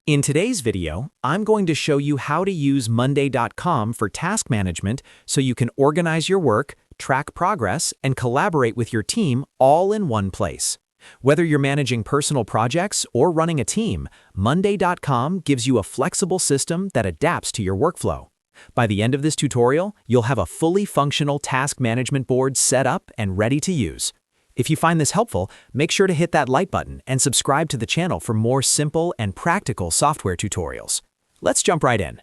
In today's video, I'm going to show you how to use Monday.com for task management so you can organize your work, track progress, and collaborate with your team all in one place. Whether you're managing personal projects or running a team, Monday.com gives you a flexible system that adapts to your workflow. By the end of this tutorial, you'll have a fully functional task management board set up and ready to use. If you find this helpful, make sure to hit that like button and subscribe to the channel for more simple and practical software tutorials. Let's jump right in.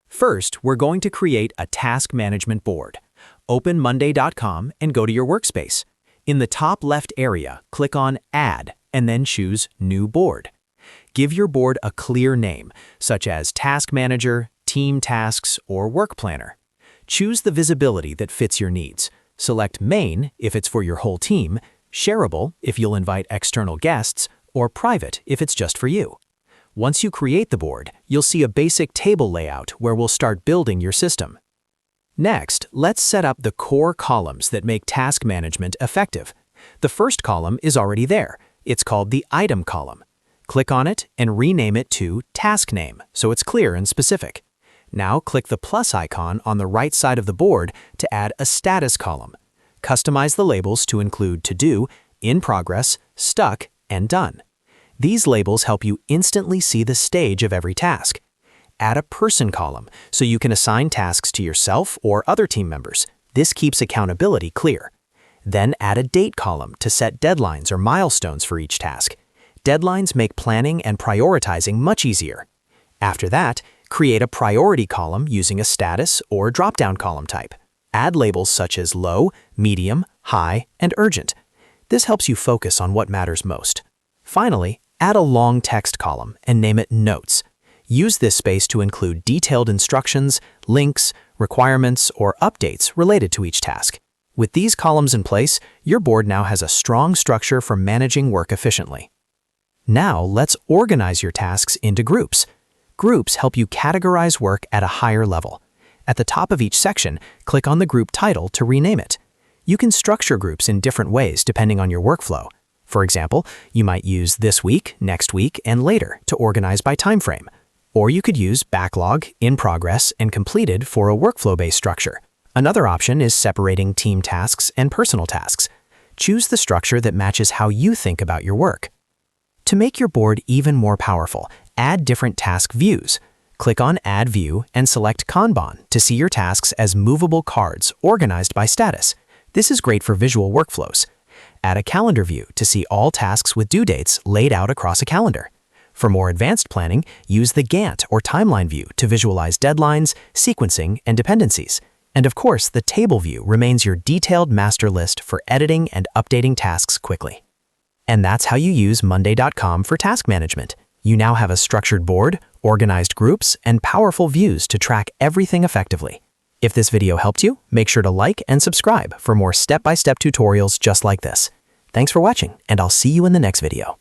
First, we're going to create a task management board. Open Monday.com and go to your workspace. In the top left area, click on Add and then choose New Board. Give your board a clear name, such as Task Manager, Team Tasks, or Work Planner. Choose the visibility that fits your needs. Select Main if it's for your whole team, Shareable if you'll invite external guests, or Private if it's just for you. Once you create the board, you'll see a basic table layout where we'll start building your system. Next, let's set up the core columns that make task management effective. The first column is already there. It's called the Item column. Click on it and rename it to Task Name so it's clear and specific. Now click the plus icon on the right side of the board to add a status column. Customize the labels to include To Do, In Progress, Stuck, and Done. These labels help you instantly see the stage of every task. Add a Person column so you can assign tasks to yourself or other team members. This keeps accountability clear. Then add a Date column to set deadlines or milestones for each task. Deadlines make planning and prioritizing much easier. After that, create a Priority column using a status or drop-down column type. Add labels such as Low, Medium, High, and Urgent. This helps you focus on what matters most. Finally, add a long text column and name it Notes. Use this space to include detailed instructions, links, requirements, or updates related to each task. With these columns in place, your board now has a strong structure for managing work efficiently. Now, let's organize your tasks into groups. Groups help you categorize work at a higher level. At the top of each section, click on the group title to rename it. You can structure groups in different ways depending on your workflow. For example, you might use This Week, Next Week, and Later to organize by time frame. Or you could use Backlog, In Progress, and Completed for a workflow-based structure. Another option is separating team tasks and personal tasks. Choose the structure that matches how you think about your work. To make your board even more powerful, add different task views. Click on Add View and select Kanban to see your tasks as movable cards organized by status. This is great for visual workflows. Add a calendar view to see all tasks with due dates laid out across a calendar. For more advanced planning, use the Gantt or timeline view to visualize deadlines, sequencing, and dependencies. And of course, the table view remains your detailed master list for editing and updating tasks quickly. And that's how you use Monday.com for task management. You now have a structured board, organized groups, and powerful views to track everything effectively. If this video helped you, make sure to like and subscribe for more step-by-step tutorials just like this. Thanks for watching, and I'll see you in the next video.